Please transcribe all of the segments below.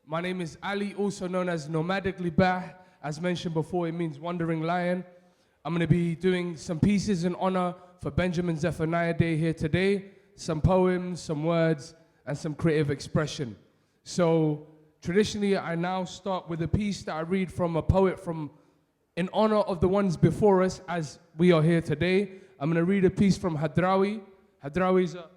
My name is Ali, also known as Nomadic Libaax. As mentioned before, it means wandering lion. I'm going to be doing some pieces in honor for Benjamin Zephaniah Day here today. Some poems, some words, and some creative expression. So traditionally, I now start with a piece that I read from a poet in honor of the ones before us as we are here today. I'm going to read a piece from Hadrawi. Hadrawi is a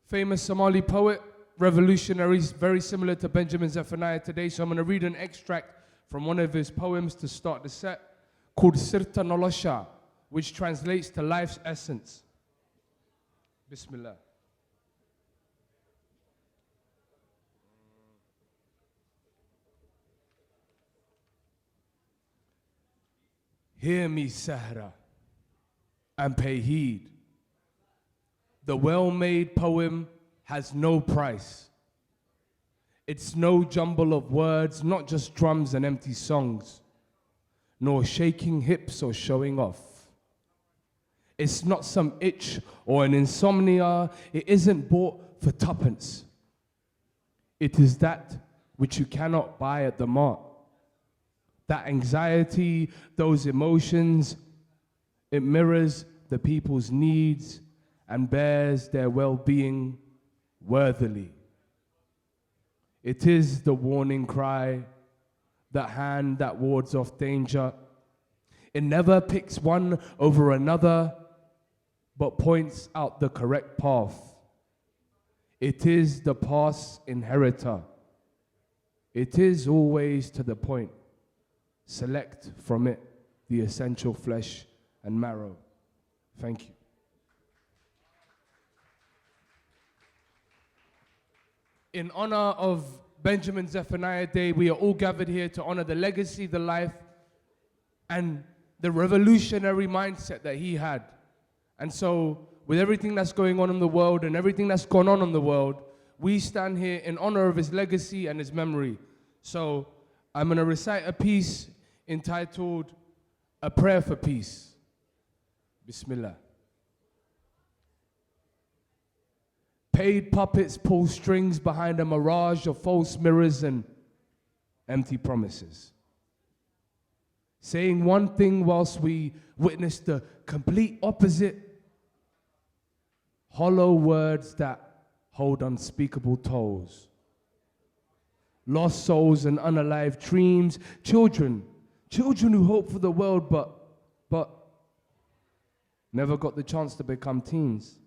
famous Somali poet, revolutionaries, very similar to Benjamin Zephaniah today. So I'm going to read an extract from one of his poems to start the set called Sirta Nolosha, which translates to life's essence. Bismillah. Hear me, Sahra, and pay heed. The well-made poem has no price. It's no jumble of words, not just drums and empty songs, nor shaking hips or showing off. It's not some itch or an insomnia. It isn't bought for tuppence. It is that which you cannot buy at the mart. That anxiety, those emotions, it mirrors the people's needs and bears their well-being worthily. It is the warning cry, the hand that wards off danger. It never picks one over another, but points out the correct path. It is the past inheritor. It is always to the point. Select from it the essential flesh and marrow. Thank you. In honor of Benjamin Zephaniah Day, we are all gathered here to honor the legacy, the life, and the revolutionary mindset that he had. And so, with everything that's going on in the world and everything that's gone on in the world, we stand here in honor of his legacy and his memory. So, I'm going to recite a piece entitled A Prayer for Peace. Bismillah. Paid puppets pull strings behind a mirage of false mirrors and empty promises. Saying one thing whilst we witness the complete opposite. Hollow words that hold unspeakable tolls. Lost souls and unalived dreams. Children who hope for the world but never got the chance to become teens.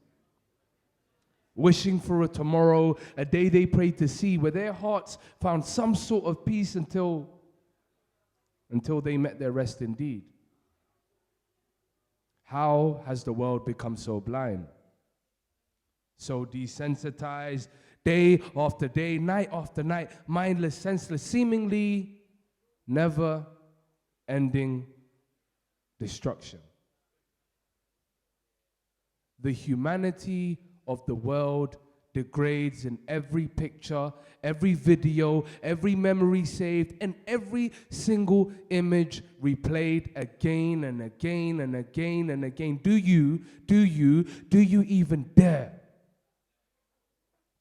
Wishing for a tomorrow, a day they prayed to see, where their hearts found some sort of peace until they met their rest indeed. How has the world become so blind? So desensitized, day after day, night after night, mindless, senseless, seemingly never-ending destruction. The humanity of the world degrades in every picture, every video, every memory saved, and every single image replayed again and again and again and again. Do you even dare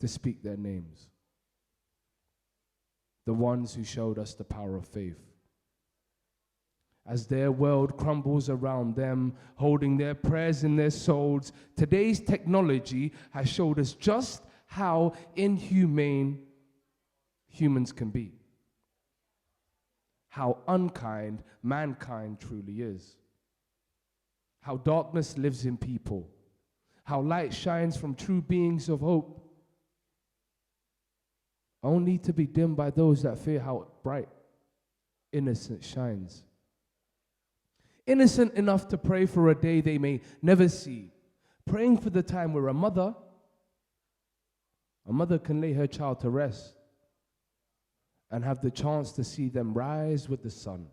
to speak their names? The ones who showed us the power of faith. As their world crumbles around them, holding their prayers in their souls, today's technology has showed us just how inhumane humans can be. How unkind mankind truly is. How darkness lives in people. How light shines from true beings of hope, only to be dimmed by those that fear how bright innocence shines. Innocent enough to pray for a day they may never see. Praying for the time where a mother can lay her child to rest and have the chance to see them rise with the sun.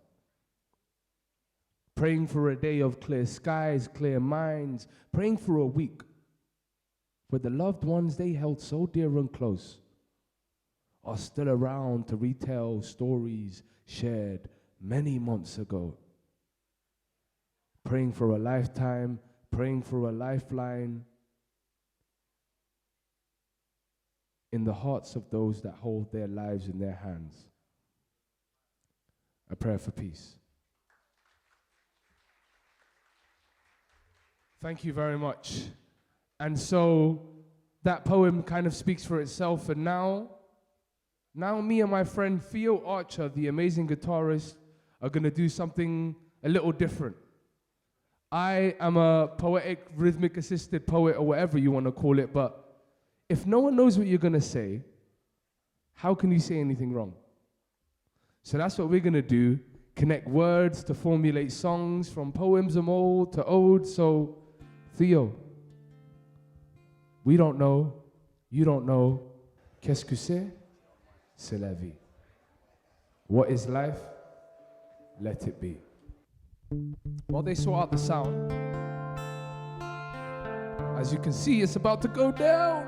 Praying for a day of clear skies, clear minds. Praying for a week where the loved ones they held so dear and close are still around to retell stories shared many months ago. Praying for a lifetime, praying for a lifeline. in the hearts of those that hold their lives in their hands. A prayer for peace. Thank you very much. And so that poem kind of speaks for itself. And now me and my friend Theo Archer, the amazing guitarist, are going to do something a little different. I am a poetic, rhythmic assisted poet, or whatever you want to call it, but if no one knows what you're going to say, how can you say anything wrong? So that's what we're going to do, connect words to formulate songs from poems of old to odes. So, Theo, we don't know, you don't know, qu'est-ce que c'est? C'est la vie. What is life? Let it be. While they sort out the sound, as you can see, it's about to go down.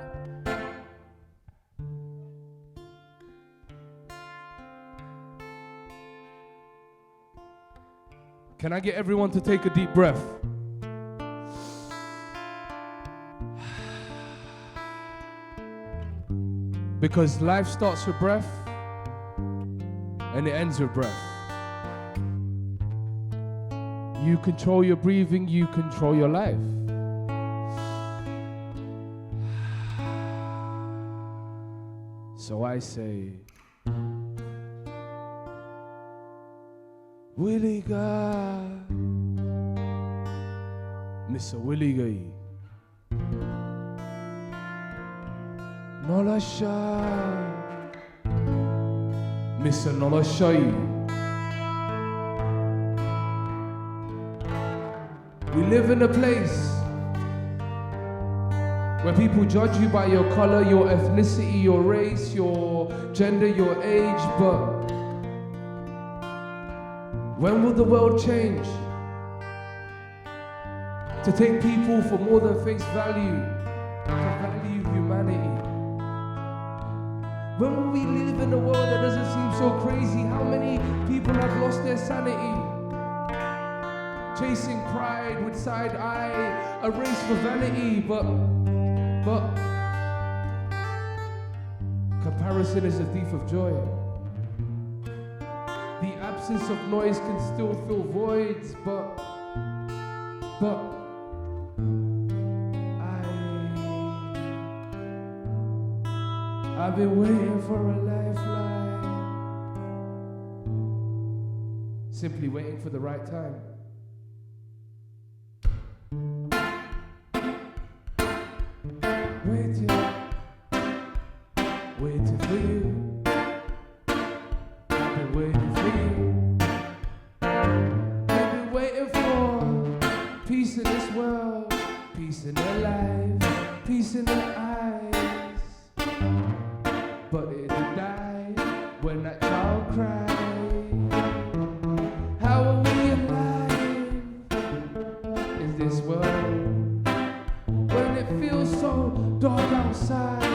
Can I get everyone to take a deep breath? Because life starts with breath and it ends with breath. You control your breathing, you control your life. So I say, Willie God, Mr. Willie Guy, Nolasha, Mr. Nolasha. We live in a place where people judge you by your color, your ethnicity, your race, your gender, your age, but when will the world change to take people for more than face value, to value humanity? When will we live in a world that doesn't seem so crazy? How many people have lost their sanity? Chasing pride with side eye, a race for vanity, but comparison is a thief of joy. The absence of noise can still fill voids, but I've been waiting for a lifeline, simply waiting for the right time. Waiting for you. I've been waiting for you. I've been waiting for peace in this world, peace in their life, peace in their eyes. But it died when that child cried. How are we alive in this world when it feels so dark outside?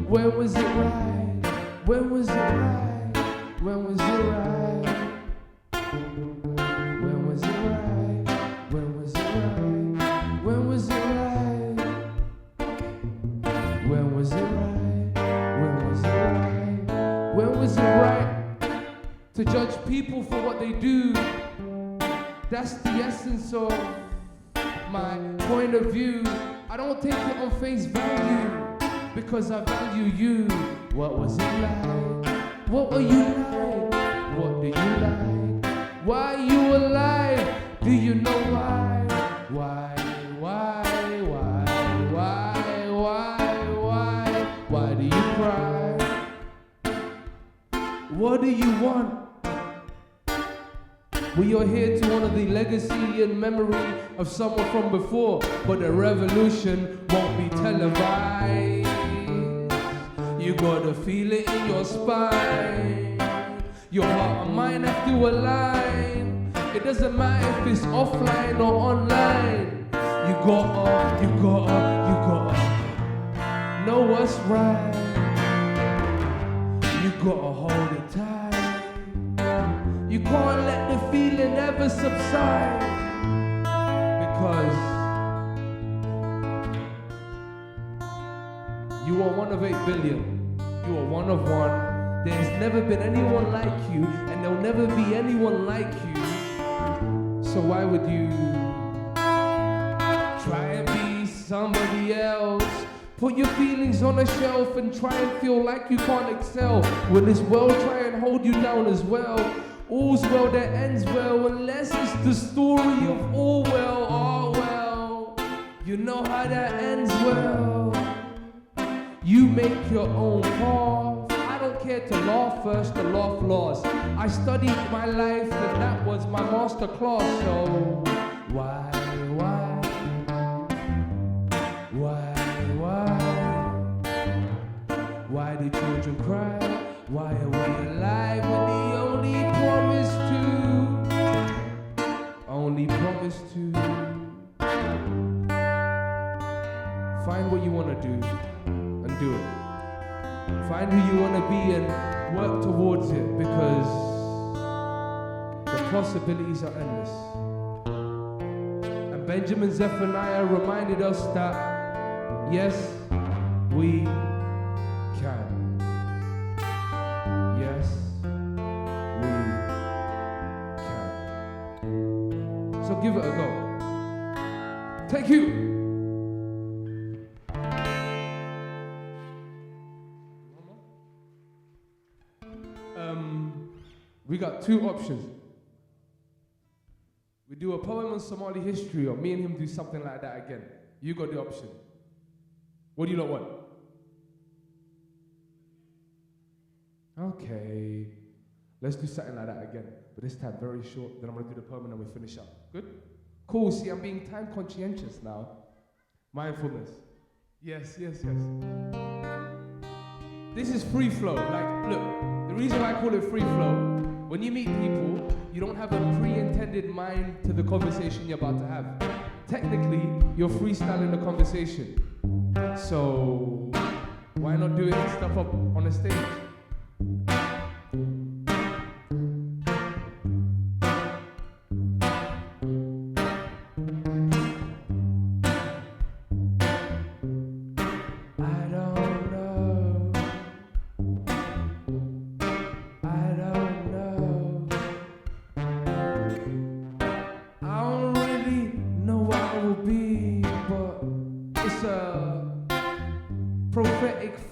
When was it right? When was it right? When was it right? When was it right? When was it right? When was it right? When was it right? When was it right? When was it right to judge people for what they do? That's the essence of my point of view. I don't take it on face value, because I value you. What was it like? What were you like? What do you like? Why are you alive? Do you know why? Why do you cry? What do you want? We are here to honor the legacy and memory of someone from before, but the revolution won't be televised. You gotta feel it in your spine. Your heart and mind have to align. It doesn't matter if it's offline or online. You gotta know what's right. You gotta hold it tight. You can't let the feeling ever subside, because you are one of 8 billion. You are one of one. There's never been anyone like you, and there'll never be anyone like you. So why would you try and be somebody else? Put your feelings on a shelf and try and feel like you can't excel. Will this world try and hold you down as well? All's well that ends well, unless it's the story of all well, all well. You know how that ends well. You make your own path. I don't care to laugh first or laugh last. I studied my life and that was my master class. So why? Why do children cry? Why are we alive when the only promise to find what you want to do and do it. Find who you want to be and work towards it, because the possibilities are endless. And Benjamin Zephaniah reminded us that yes, we can. Yes, we can. So give it a go. Take you. We got 2 options. We do a poem on Somali history, or me and him do something like that again. You got the option. What do you lot want? Okay, let's do something like that again, but this time very short. Then I'm gonna do the poem and then we finish up. Good? Cool. See, I'm being time conscientious now. Mindfulness. Yes. This is free flow. Like, look, the reason why I call it free flow, when you meet people, you don't have a pre-intended mind to the conversation you're about to have. Technically, you're freestyling the conversation. So, why not do it and stuff up on the stage?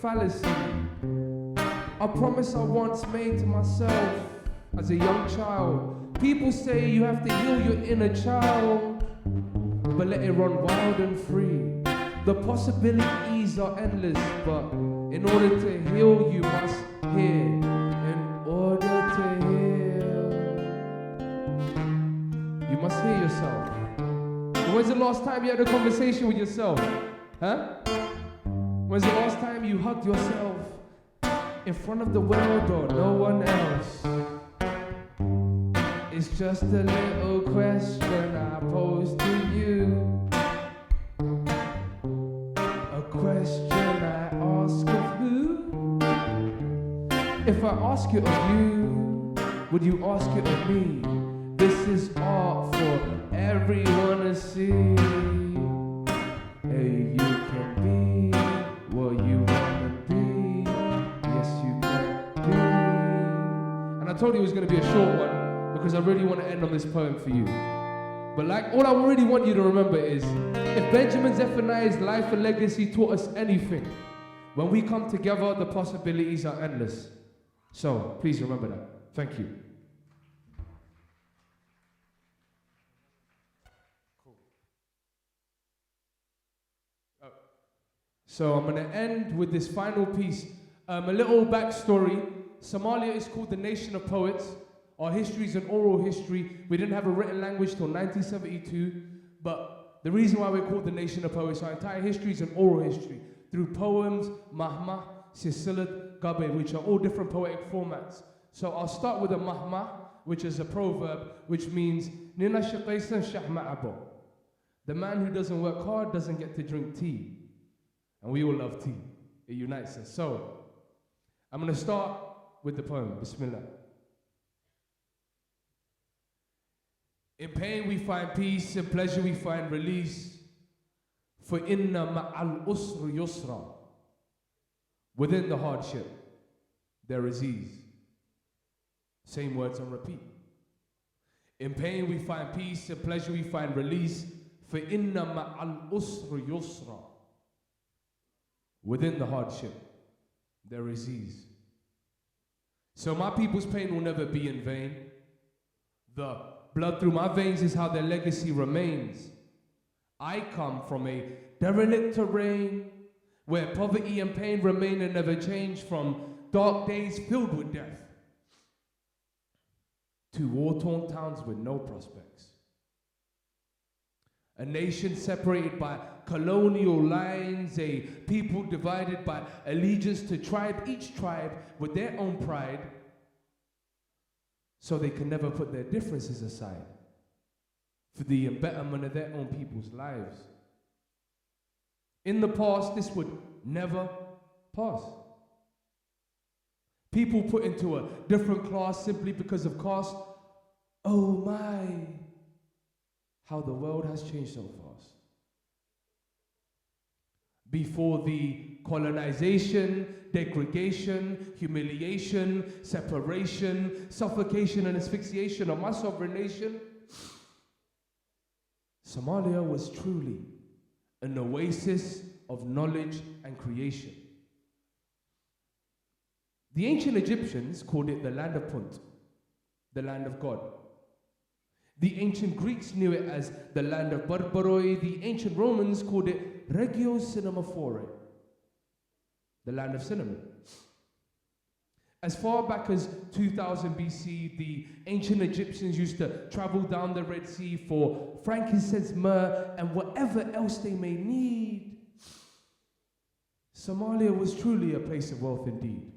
Fallacy. A promise I once made to myself as a young child. People say you have to heal your inner child, but let it run wild and free. The possibilities are endless, but in order to heal, you must hear. In order to heal, you must hear yourself. When's the last time you had a conversation with yourself? Huh? When's the last time you hugged yourself in front of the world or no one else? It's just a little question I pose to you. A question I ask of who? If I ask it of you, would you ask it of me? This is art for everyone to see. Hey, you can be what you wanna be. Yes, you can be. And I told you it was gonna be a short one because I really want to end on this poem for you. But like, all I really want you to remember is, if Benjamin Zephaniah's life and legacy taught us anything, when we come together, the possibilities are endless. So please remember that. Thank you. So I'm going to end with this final piece. A little backstory. Somalia is called the nation of poets. Our history is an oral history. We didn't have a written language till 1972. But the reason why we're called the nation of poets, our entire history is an oral history. Through poems, mahmah, silsilat, gabe, which are all different poetic formats. So I'll start with a mahmah, which is a proverb, which means, Nina shaqaysan shahma abo. The man who doesn't work hard doesn't get to drink tea. And we all love tea. It unites us. So, I'm going to start with the poem. Bismillah. In pain we find peace, in pleasure we find release. For inna ma'al usri yusra. Within the hardship, there is ease. Same words on repeat. In pain we find peace, in pleasure we find release. فَإِنَّ مَعَ الْأُسْرِ يُسْرًا. Within the hardship, there is ease. So my people's pain will never be in vain. The blood through my veins is how their legacy remains. I come from a derelict terrain where poverty and pain remain and never change, from dark days filled with death to war-torn towns with no prospects. A nation separated by colonial lines, a people divided by allegiance to tribe, each tribe with their own pride, so they can never put their differences aside for the betterment of their own people's lives. In the past, this would never pass. People put into a different class simply because of caste. Oh my, how the world has changed so fast. Before the colonization, degradation, humiliation, separation, suffocation and asphyxiation of my sovereign nation, Somalia was truly an oasis of knowledge and creation. The ancient Egyptians called it the land of Punt, the land of God. The ancient Greeks knew it as the land of Barbaroi. The ancient Romans called it Regio Cinemaphore, the land of cinema. As far back as 2000 BC, the ancient Egyptians used to travel down the Red Sea for frankincense, myrrh, and whatever else they may need. Somalia was truly a place of wealth indeed.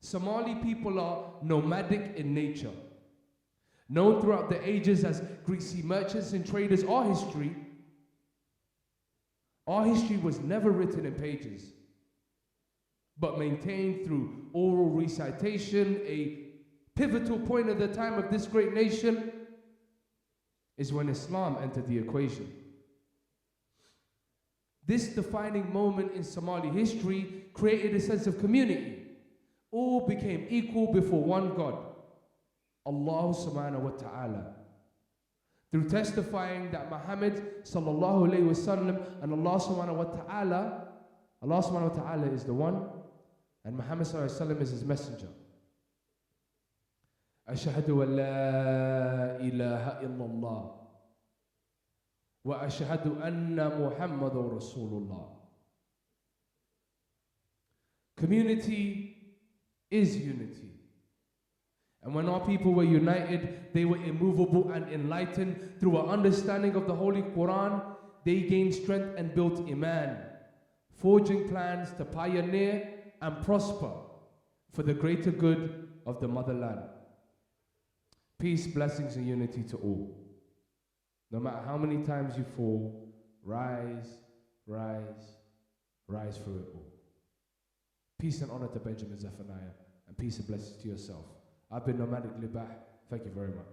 Somali people are nomadic in nature. Known throughout the ages as Greek sea merchants and traders, our history was never written in pages, but maintained through oral recitation. A pivotal point at the time of this great nation is when Islam entered the equation. This defining moment in Somali history created a sense of community. All became equal before one God, Allah subhanahu wa ta'ala. Through testifying that Muhammad sallallahu alayhi wa sallam and Allah subhanahu wa ta'ala is the one, and Muhammad sallallahu alayhi wa sallam is his messenger. Ashhadu an la ilaha illallah wa ashhadu anna Muhammadur Rasulullah. Community is unity. And when our people were united, they were immovable and enlightened through an understanding of the Holy Quran. They gained strength and built Iman, forging plans to pioneer and prosper for the greater good of the motherland. Peace, blessings, and unity to all. No matter how many times you fall, rise, rise, rise through it all. Peace and honor to Benjamin Zephaniah, and peace and blessings to yourself. I've been Nomadic Libaax. Thank you very much.